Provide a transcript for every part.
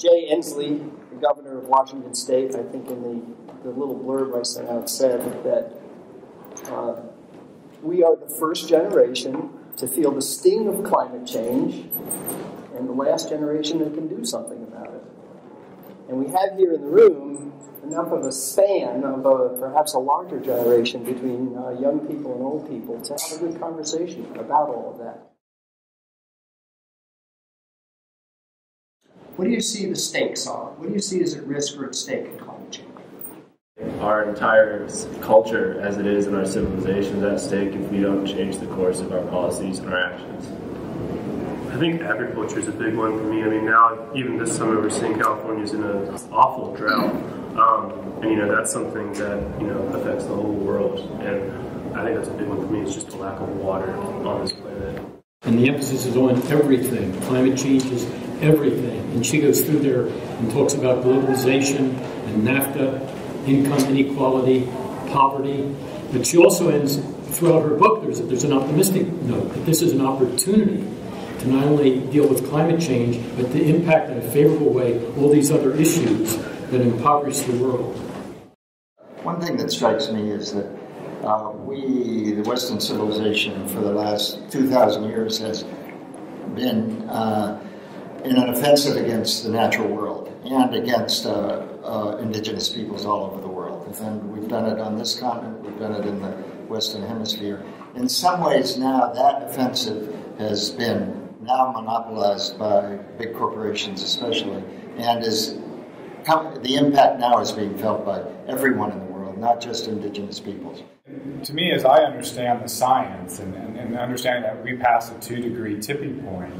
Jay Inslee, the governor of Washington State, I think in the little blurb I sent out said that we are the first generation to feel the sting of climate change and the last generation that can do something about it. And we have here in the room enough of a span of perhaps a larger generation between young people and old people to have a good conversation about all of that. What do you see the stakes are? What do you see as at risk or at stake in climate change? Our entire culture, as it is in our civilization, is at stake if we don't change the course of our policies and our actions. I think agriculture is a big one for me. I mean, now, even this summer, we're seeing California's in an awful drought. And, that's something that, affects the whole world. And I think that's a big one for me. It's just the lack of water on this planet. And the emphasis is on everything. Climate change is everything. And she goes through there and talks about globalization and NAFTA, income inequality, poverty. But she also ends, throughout her book, there's an optimistic note that this is an opportunity to not only deal with climate change, but to impact in a favorable way all these other issues that impoverish the world. One thing that strikes me is that the Western civilization, for the last 2,000 years has been in an offensive against the natural world and against indigenous peoples all over the world. And we've done it on this continent, we've done it in the Western Hemisphere. In some ways now, that offensive has been now monopolized by big corporations especially, and the impact now is being felt by everyone in the world, not just indigenous peoples. To me, as I understand the science and understanding that we pass a 2-degree tipping point,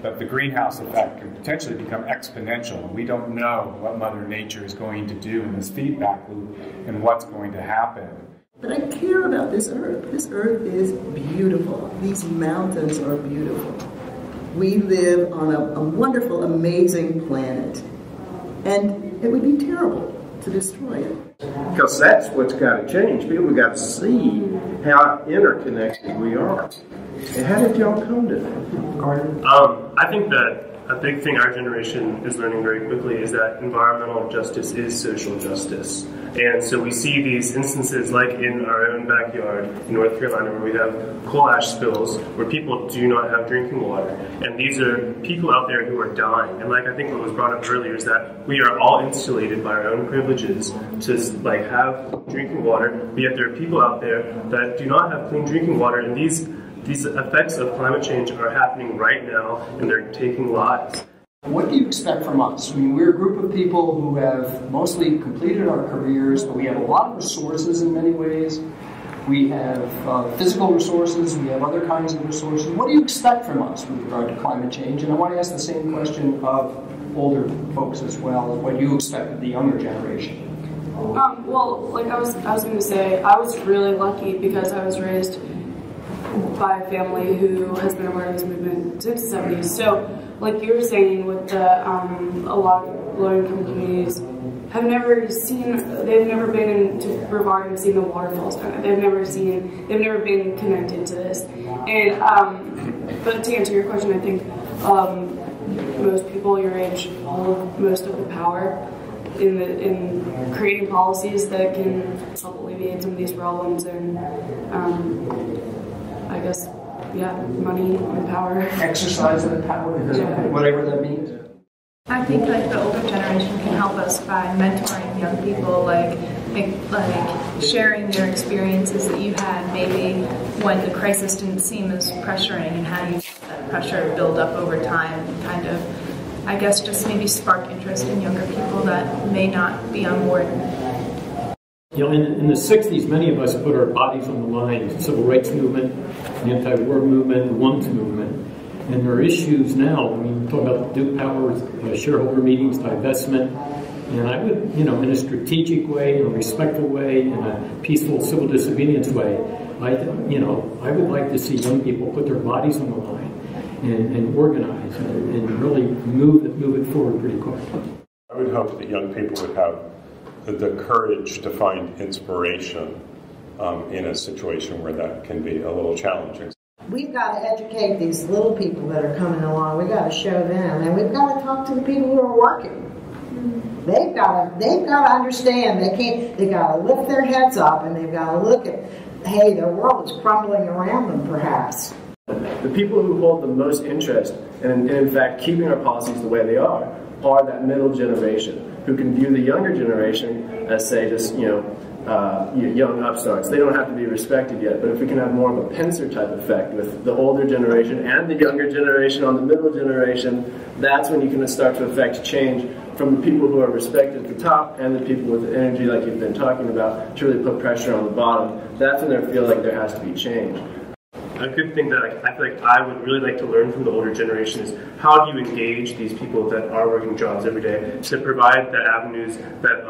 that the greenhouse effect can potentially become exponential. We don't know what Mother Nature is going to do in this feedback loop and what's going to happen. But I care about this earth. This earth is beautiful. These mountains are beautiful. We live on a wonderful, amazing planet. And it would be terrible to destroy it. Because that's what's got to change. People have got to see how interconnected we are. And how did y'all come to that? I think that a big thing our generation is learning very quickly is that environmental justice is social justice. And so we see these instances like in our own backyard in North Carolina where we have coal ash spills where people do not have drinking water. And these are people out there who are dying. And like I think what was brought up earlier is that we are all insulated by our own privileges to have drinking water, but yet there are people out there that do not have clean drinking water, and these effects of climate change are happening right now, and they're taking lives. What do you expect from us? I mean, we're a group of people who have mostly completed our careers, but we have a lot of resources in many ways. We have physical resources, we have other kinds of resources. What do you expect from us with regard to climate change? And I want to ask the same question of older folks as well. What do you expect of the younger generation? Well, like I was going to say, I was really lucky because I was raised by a family who has been a part of this movement since the 70s. So, like you were saying, with the a lot of low-income communities have never been into Brevard and seen the waterfalls. They've never been connected to this. And but to answer your question, I think most people your age hold most of the power in creating policies that can help alleviate some of these problems, and I guess, money and power. Exercise that power, whatever that means. I think the older generation can help us by mentoring young people, like sharing their experiences that you had maybe when the crisis didn't seem as pressuring, and how you let that pressure build up over time, and kind of, I guess, just maybe spark interest in younger people that may not be on board. In the 60s, many of us put our bodies on the line. The civil rights movement, the anti-war movement, the WOMS movement. And there are issues now. I mean, we talk about the Duke Powers, shareholder meetings, divestment. And I would, in a strategic way, in a respectful way, in a peaceful civil disobedience way, I would like to see young people put their bodies on the line and organize and really move it forward pretty quickly. I would hope that young people would have the courage to find inspiration in a situation where that can be a little challenging. We've got to educate these little people that are coming along. We've got to show them, and we've got to talk to the people who are working. They've got to understand. They've got to lift their heads up, and they've got to look at, hey, their world is crumbling around them, perhaps. The people who hold the most interest in fact, keeping our policies the way they are that middle generation, who can view the younger generation as, say, just, young upstarts. They don't have to be respected yet, but if we can have more of a pincer type effect with the older generation and the younger generation on the middle generation, that's when you can start to affect change from the people who are respected at the top and the people with the energy, like you've been talking about, to really put pressure on the bottom. That's when they feel like there has to be change. A good thing that I feel like I would really like to learn from the older generation is how do you engage these people that are working jobs every day to provide the avenues that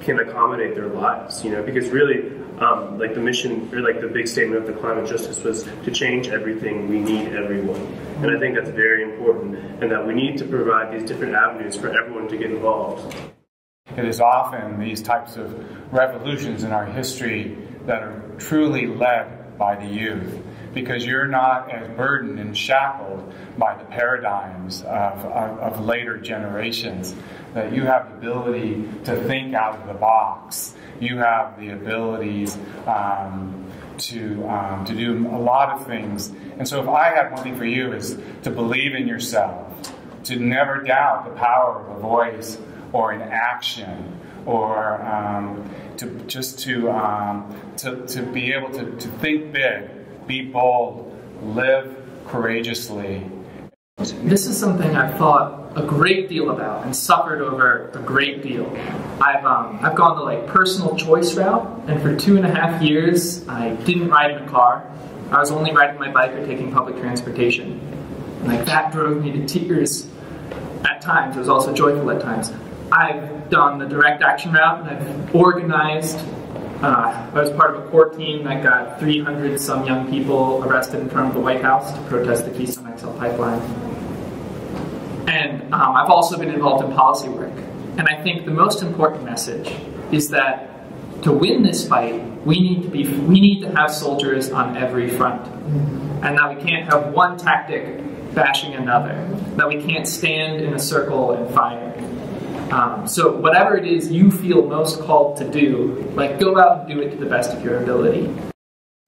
can accommodate their lives. Because really, like the mission or like the big statement of the climate justice was to change everything. We need everyone, and I think that's very important, and that we need to provide these different avenues for everyone to get involved. It is often these types of revolutions in our history that are truly led by the youth, because you're not as burdened and shackled by the paradigms of later generations, that you have the ability to think out of the box. You have the abilities to do a lot of things. And so if I had one thing for you is to believe in yourself, to never doubt the power of a voice or an action, or to be able to think big, be bold, live courageously. This is something I've thought a great deal about and suffered over a great deal. I've gone the personal choice route, and for 2.5 years I didn't ride in a car. I was only riding my bike or taking public transportation. And that drove me to tears at times. It was also joyful at times. I've done the direct action route, and I've organized. I was part of a court team that got 300 some young people arrested in front of the White House to protest the Keystone XL pipeline. And I've also been involved in policy work. And I think the most important message is that to win this fight, we need to have soldiers on every front, and that we can't have one tactic bashing another. That we can't stand in a circle and fire. So whatever it is you feel most called to do, go out and do it to the best of your ability.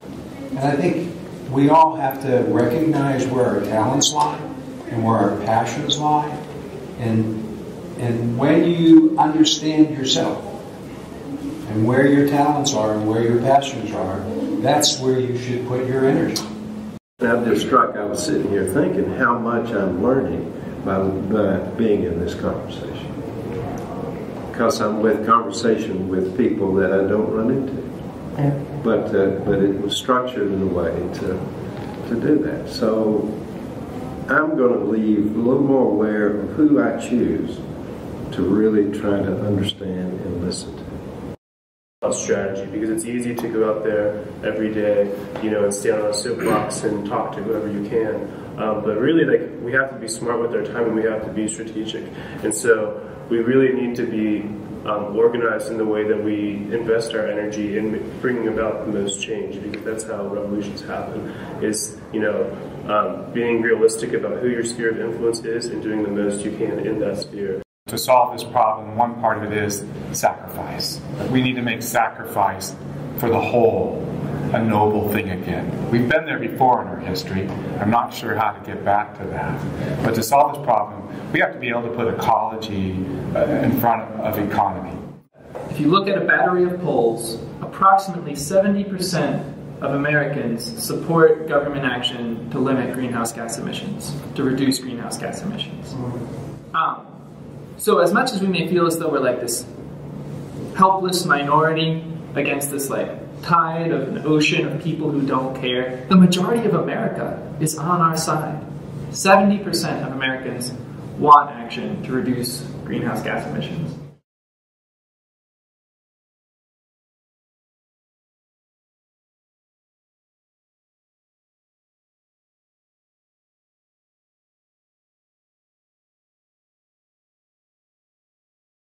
And I think we all have to recognize where our talents lie and where our passions lie. And when you understand yourself and where your talents are and where your passions are, that's where you should put your energy. I'm just struck. I was sitting here thinking how much I'm learning by being in this conversation. Because I'm with conversation with people that I don't run into. But it was structured in a way to do that. So I'm going to leave a little more aware of who I choose to really try to understand and listen to. Strategy, because it's easy to go out there every day, and stand on a soapbox and talk to whoever you can. But really, we have to be smart with our time, and we have to be strategic. And so we really need to be organized in the way that we invest our energy in bringing about the most change, because that's how revolutions happen, is being realistic about who your sphere of influence is and doing the most you can in that sphere. To solve this problem, one part of it is sacrifice. We need to make sacrifice for the whole a noble thing again. We've been there before in our history. I'm not sure how to get back to that. But to solve this problem, we have to be able to put ecology in front of economy. If you look at a battery of polls, approximately 70% of Americans support government action to limit greenhouse gas emissions, to reduce greenhouse gas emissions. So as much as we may feel as though we're this helpless minority against this tide of an ocean of people who don't care, the majority of America is on our side. 70% of Americans want action to reduce greenhouse gas emissions.